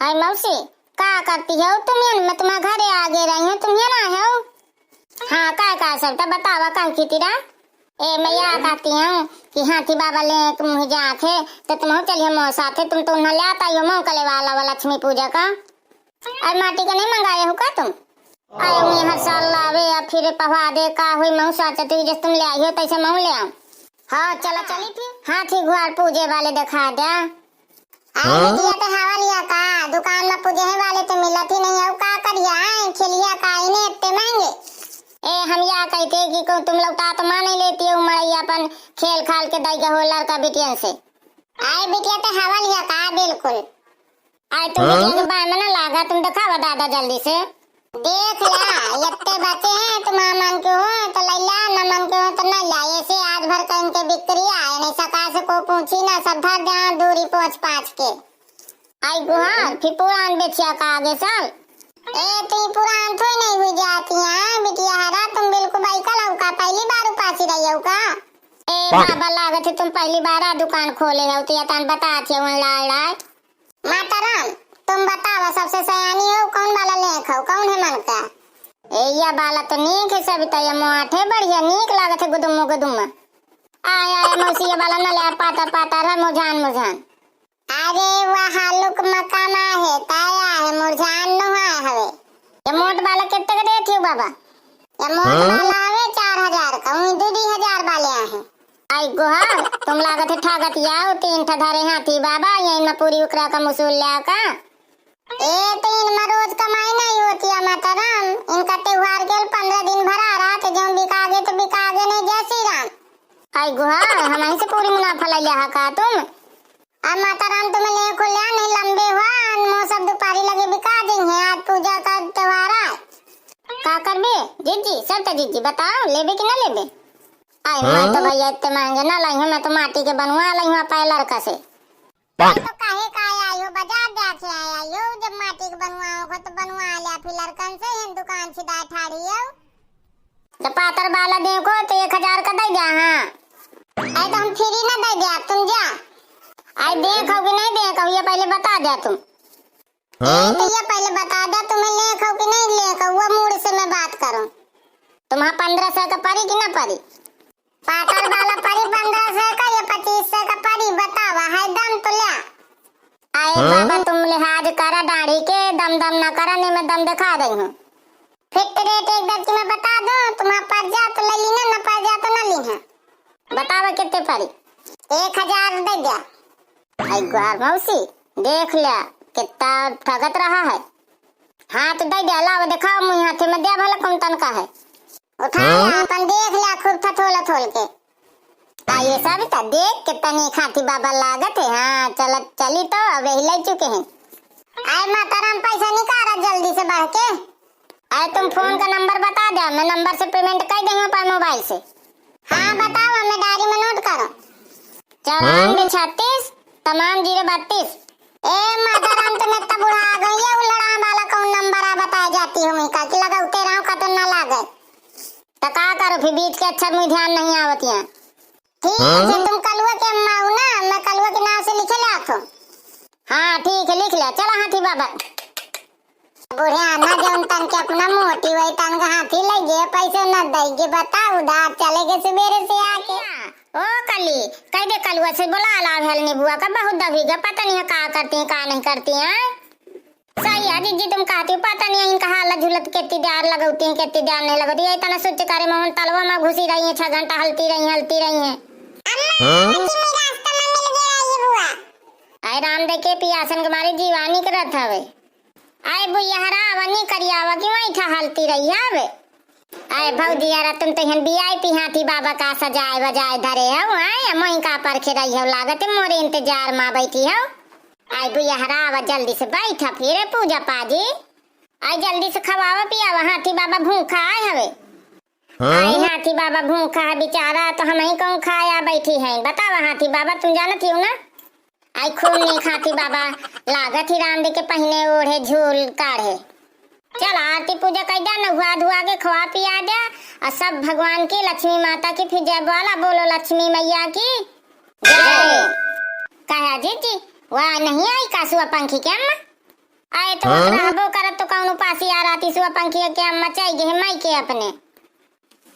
हाय मौसी, का करती हो तुम? मैं तुम्हारे घरे आगे रही हूँ, तुम यहाँ ना हो? हाँ, का सबटा बतावा का की तीरा। ए मैं यहाँ कहती हूँ कि हाथी बाबा ले तुम जाके तो तुम हो चलिए मोर साथे। तुम तो उन्हें ले आता हो मोह कले वाला लक्ष्मी पूजा का। और माटी का नहीं मंगाए हो का तुम? आए हुए हर साल लावे या फिर पवा दे का हुई महू सोचती जैसे तुम ले आई हो तैसे महू ले आओ। हाँ चला चली थी हाथी घुआर पूजे वाले दिखा दे। बिटिया तो हवा लिया का दुकान में पूजे वाले तो मिलत ही नहीं है। का करिया खेलिया का इन्हें इतने महंगे। ए हम या कहते कि को तुम लोग ता तो मान नहीं लेती हो मड़ैया अपन खेल खाल के दई हो लड़का बिटियन से। आए बिटिया तो हवा लिया का बिल्कुल। आए तुम बिटिया के बाय में ना लागा, तुम दिखावा दादा जल्दी से। देख ला इतने बच्चे हैं, तुम मन के हो तो लैला, न मन के हो तो न ला। ऐसे आज भर का इनके बिक्री आए नहीं सका से को पूछी ना सब धर जहाँ दूरी पहुँच पाँच के। आई गुहार फिर पुरान बेचिया का आगे साल। ए तू पुरान थोड़ी नहीं हुई जाती है बिटिया हरा, तुम बिल्कुल बाई का लौका पहली बार उपासी रही हो का? ए बाबा लागत है तुम पहली बार दुकान खोले हो तो यतान बताती हो लाड़। माता राम तुम बतावा सबसे सयानी हो कौन वाला लेख हो कौन है मन का? ए या बाला तो नीक है सब तो ये मोटे बढ़िया नीक लागत है गुदुम। आया मौसी ये बाला न ले पाता रहा मुझान। अरे वह लुक मकामा है ताया है मुरझान न हुआ हवे। ये मोट वाला कितने का देती हो बाबा? ये मोट वाला हवे 4000 का, उन 2000 वाले हैं। आई गुहार तुम लागत है ठागत याओ 3 ठा धारे हाथी बाबा यही में पूरी उकरा का मुसूल लिया का। ए तो इनमें रोज कमाई नहीं होती है माता राम। इनका त्योहार के 15 दिन भरा रहा तो जो बिकागे तो बिकागे नहीं जय श्री राम। आई गुहार हमारी से पूरी मुनाफा ले लिया का तुम। अब माता राम तुम्हें ले खोलिया नहीं लंबे हुआ मो सब दुपारी लगे बिका देंगे। आज पूजा का त्योहार है का करबे जीजी? सब तो जीजी बताओ लेबे कि ना लेबे? आई मैं तो भैया इतने महंगे ना लाई हूँ, मैं तो माटी के बनवा लाई हूँ पाए लड़का से। तो काहे का आई हो बाजार जाके आई हो? जब माटी के बनवाओगे तो बनवा लिया फिर लड़कन से हम दुकान से दाई ठाड़ी हो। जब पातर बाला देखो तो 1000 का दे जा। हाँ आई तो हम फ्री ना दे दिया, तुम जा। आई देखोगे नहीं देखो ये पहले बता दिया तुम। तो ये पहले बता दिया तुम्हें लेखो कि नहीं लेखो, वो मूड से मैं बात करूं। तुम्हारा 1500 का परी कि ना परी? पातर वाला परी 1500 का या 2500 का परी बतावा है दम तो ले। आए बाबा तुम लिहाज करा दाढ़ी के दम ना करा नहीं मैं दम दिखा रही हूँ। फिक्स रेट एक व्यक्ति में बता दो, तुम्हारा पड़ जा तो ले ली ना पड़ जा तो न ली है। बतावा कितने परी? 1000 दे दिया। आई गुहार मौसी देख लिया कितना ठगत रहा है। हाँ तो दे दिया लाओ दिखाओ मुँह हाथी में दिया भला कौन तन का है। उठा अपन देख लिया खूब थोल के। आइए सब तो देख कितना नीक हाथी बाबा लागत है। हाँ चली तो अब ही ले चुके हैं। आए माता राम पैसा निकाला जल्दी से बढ़ के। आए तुम फोन का नंबर बता दो, मैं नंबर से पेमेंट कर दूंगा पर मोबाइल से। हाँ बताओ मैं डायरी में नोट करो। 9436 तमाम 032। ए माता राम तुम इतना बुढ़ा आ गई है उलड़ा वाला कौन नंबर आ बताई जाती हो मैं का कि लगा उते रहा का तो ना लागे तो का करो फिर बीच के अच्छा मुझे ध्यान नहीं आवती है। ठीक है तुम कलुआ के अम्मा हो ना, मैं कलुआ के नाम से लिखे ले आखो। हाँ ठीक है लिख ले। चला हाथी बाबा बुढ़े आना जो तन के अपना मोटी वही तन का हाथी लगे पैसे न देगी बताओ उधार चलेगे सवेरे से आके। ओ कली कह दे कलुआ से बुला ला हेलनी बुआ का बहुत दबीगा पता नहीं है का करती है का नहीं करती है। सही है दीदी तुम कहती हो पता नहीं है इनका हालत झुलत कितनी देर लगती है कितनी देर नहीं लगती है। इतना सोच करे मोहन तलवा में घुसी रही है 6 घंटा हलती रही है। आए राम देखे पियासन के मारे जीवानी करत हवे। आए बुआ हरावनी करियावा कि वही ठहलती रही है। आए भौजी यार तुम तो हन वीआईपी हाथी बाबा का सजाए बजाए धरे हो। आए मोई का परखे रही हो लागत मोरे इंतजार में बैठी हो। आए बुआ हरावा जल्दी से बैठा फिर पूजा पाजी। आए जल्दी से खवावा पियावा हाथी बाबा भूखा आए हवे। आए हाथी बाबा भूखा है बेचारा तो हम ही कौन खाया बैठी है बतावा हाथी बाबा तुम जानत हो ना। आई खूब नीक हाथी बाबा लागत ही राम दे के पहने ओढ़े झूल काढ़े। चल आरती पूजा कर दे नहुआ धुआ के खवा पिया दे और सब भगवान की लक्ष्मी माता की फिर जय बोला बोलो लक्ष्मी मैया की जय। कहा जी वह नहीं आई कासुआ पंखी क्या अम्मा? आए तो रहबो करत तो कौन उपासी आ रहती सुबह पंखी के अम्मा चाहिए है माई के अपने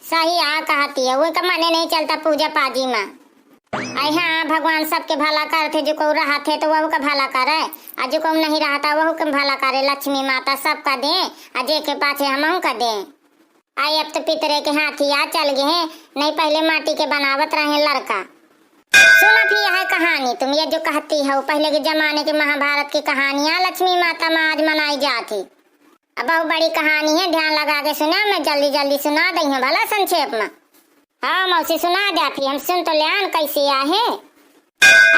सही आ कहती है वो का माने नहीं चलता पूजा पाजी में। आई हाँ भगवान सबके भला करते जो को रहा थे तो वह का भला करे और जो को नहीं रहता वह का भला करे। लक्ष्मी माता सबका दे और जे के पाछे हम का दे। आई अब तो पितरे के हाथी आ चल गए हैं नहीं पहले माटी के बनावत रहे लड़का। सुना भी है कहानी तुम ये जो कहती हो पहले के जमाने के महाभारत की कहानियां लक्ष्मी माता में आज मनाई जाती। अब बहुत बड़ी कहानी है ध्यान लगा के सुना मैं जल्दी जल्दी सुना दी हूँ भला संक्षेप में। हाँ मौसी सुना दे फिर हम सुन तो लियान कैसे आहे।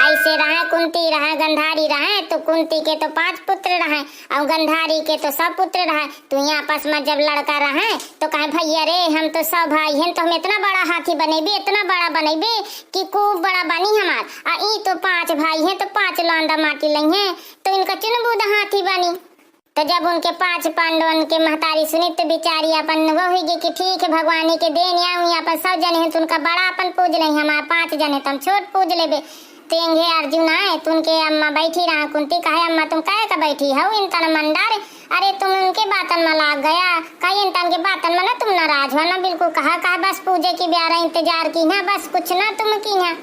ऐसे रहे कुंती रहे गंधारी रहे तो कुंती के तो 5 पुत्र रहे और गंधारी के तो सब पुत्र रहे। तो यहाँ आपस में जब लड़का रहे तो कहे भैया रे हम तो सब भाई हैं तो हम इतना बड़ा हाथी बनेबे इतना बड़ा बनेबे कि खूब बड़ा बनी हमार और ई तो 5 भाई हैं तो 5 लौंदा माटी लई हैं तो इनका चुनबुद हाथी बनी। तो जब उनके 5 पांडवन के महतारी सुनी तो बेचारी अपन वो हुई कि ठीक है भगवानी के देन आऊँ अपन सब जने हैं तो उनका बड़ा अपन पूज ले हमारे 5 जने तो हम छोट पूज लेबे। तेंगे अर्जुन आए तो उनके अम्मा बैठी रहा कुंती कहे अम्मा तुम कहे का बैठी हो इन तन मंडारे अरे तुम उनके बातन में लाग गया कहीं इन तन के बातन में ना तुम नाराज हो ना बिल्कुल कहा बस पूजे की ब्यारा इंतजार की ना बस कुछ ना तुम की ना।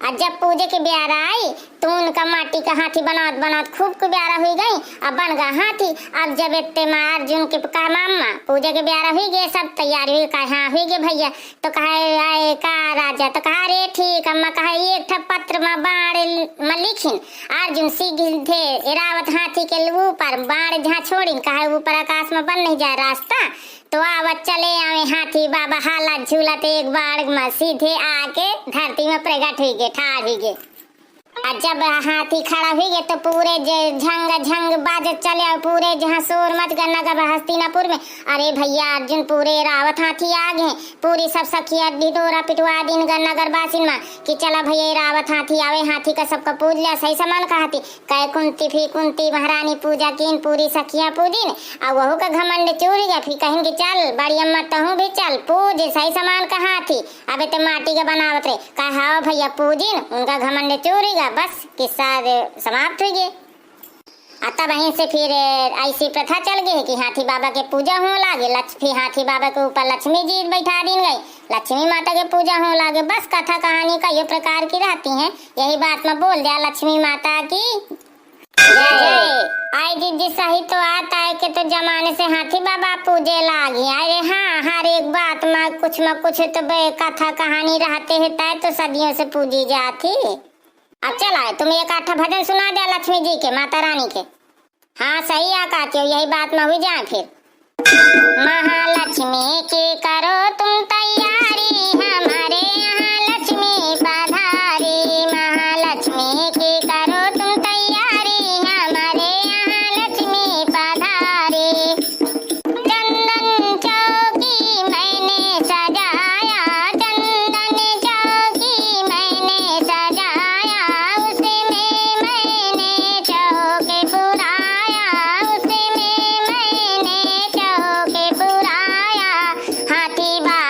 और जब पूजे के ब्यारा आई तो उनका माटी का हाथी बनात बनात खूब को ब्यारा हुई गई अब बन गया हाथी। अब जब इतने में अर्जुन के कहा मामा पूजे के ब्यारा हुई गए सब तैयारी हुई कहा हाँ हुई गए भैया तो कहे आए का राजा तो कहा अरे ठीक अम्मा कहे एक पत्र में बाण में लिखिन अर्जुन सीधे एरावत हाथी के ऊपर बाण जहाँ छोड़िन कहा ऊपर आकाश में बन नहीं जाए रास्ता तो आवत चले आवे हाथी बाबा हाला झूलते एक बार में सीधे आके धरती में प्रगट हुई गए ठाड़ हुई गए। और जब हाथी खड़ा हुई गए तो पूरे झंग झंग बाजत चले और पूरे जहाँ शोर मच गया नगर हस्तिनापुर में अरे भैया अर्जुन पूरे रावत हाथी आ गए पूरी सब सखिया ढिढोरा पिटवा दिन नगर बासिन में कि चला भैया रावत हाथी आवे हाथी का सबका पूज लिया सही समान का हाथी कहे कुंती फिर कुंती महारानी पूजा कीन पूरी सखिया पूजिन और वहू का घमंड चूर गया फिर कहेंगे चल बड़ी अम्मा तहू भी चल पूज सही समान का हाथी अबे तो माटी का बनावत रहे कहा हाँ भैया पूजिन उनका घमंड चूर गया बस किस्सा समाप्त हो गए। तब वहीं से फिर ऐसी प्रथा चल गई कि हाथी बाबा के पूजा हो लागे फिर हाथी बाबा के ऊपर लक्ष्मी जी बैठा दी गई लक्ष्मी माता के पूजा हो लागे बस कथा कहानी का ये प्रकार की रहती हैं। यही बात में बोल दिया लक्ष्मी माता की जय जय। आई दीदी सही तो आता है कि तो जमाने से हाथी बाबा पूजे लागी अरे हाँ हर एक बात में कुछ तो कथा कहानी रहते है तय तो सदियों से पूजी जाती। अब चला है तुम एक आठा भजन सुना दे लक्ष्मी जी के माता रानी के। हाँ सही आकाती हो यही बात में हुई जाए फिर। महालक्ष्मी की करो तुम तैयारी हमारे यहाँ लक्ष्मी पधारी महालक्ष्मी की करो तुम तैयारी हमारे यहाँ लक्ष्मी पधारी। चंदन चौकी मैंने सजाया चंदन चौकी मैंने सजाया उसमें मैंने चौके पुराया उसमें मैंने चौके पुराया हाथी बा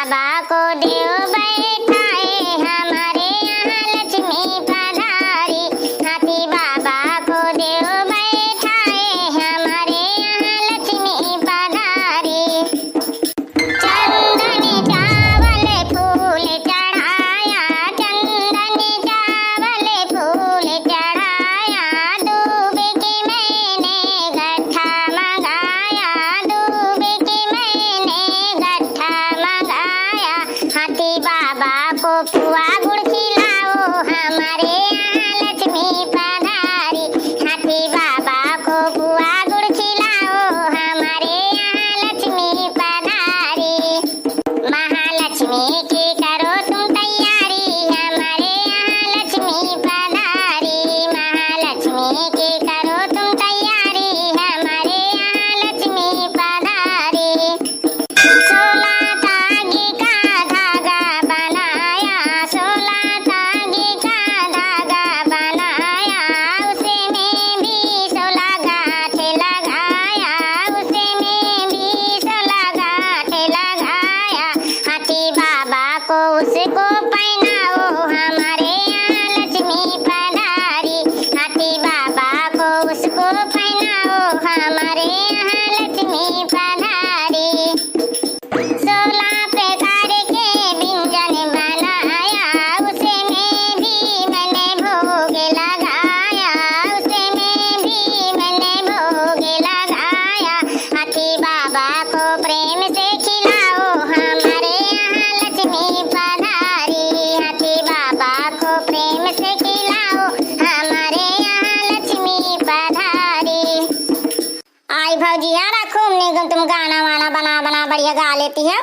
भौजी यार खूब निगम तुम गाना वाना बना बना बढ़िया गा लेती है।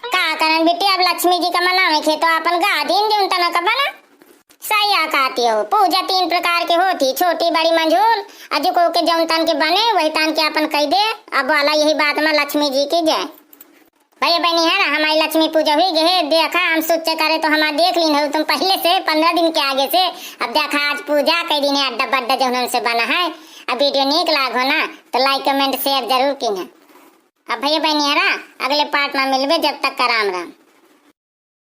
का करन बेटी अब लक्ष्मी जी का मनावे खे तो अपन गा दिन जो तना का बना सही आती हो। पूजा 3 प्रकार के होती, छोटी बड़ी मंझूल। अजू को के जौन तन के बने वही तन के अपन कह दे। अब वाला यही बात में लक्ष्मी जी की जय। भैया बहनी है ना हमारी लक्ष्मी पूजा हुई गए देखा हम सोचे करे तो हमारा देख ली ना तुम पहले से 15 दिन के आगे से। अब देखा आज पूजा कई दिन अड्डा बड्डा जो उनसे बना है। अब वीडियो नीक लागो ना तो लाइक कमेंट शेयर जरूर की। अब भैया बहनी है ना अगले पार्ट में मिलवे, जब तक का राम राम।